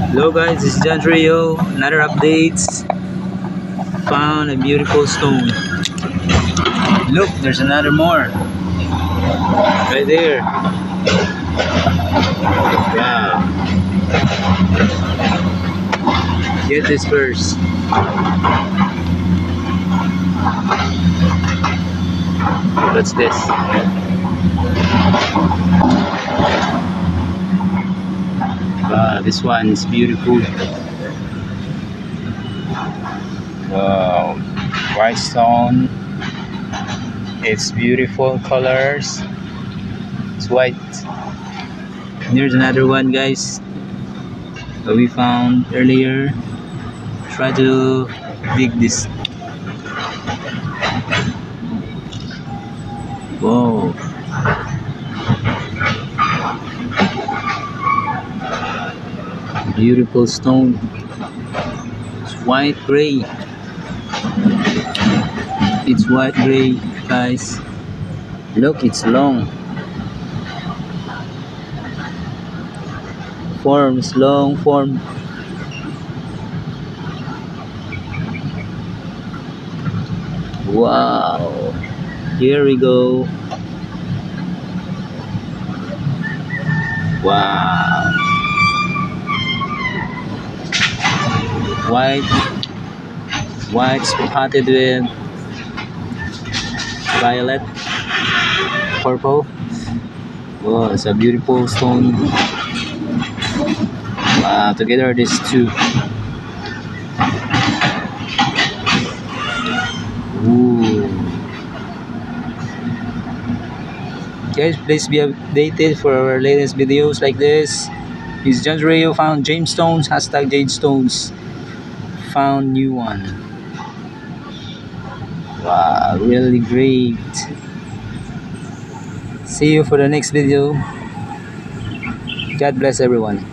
Hello guys, this is John Trio. Another updates. Found a beautiful stone. Look, there's another more. Right there. Wow. Get this first. What's this? This one is beautiful. Wow. White stone. It's beautiful colors. It's white. Here's another one, guys, that we found earlier. Try to dig this. Whoa. Beautiful stone. It's white gray. It's white gray, guys. Look, it's long. Forms, long form. Wow. Here we go. Wow. White spotted with violet, purple. Wow, it's a beautiful stone. Wow, together these two. Ooh. Guys, please be updated for our latest videos like this. It's John Rio found Jamestones, hashtag Jadestones. Found new one. Wow, really great. See you for the next video. God bless everyone.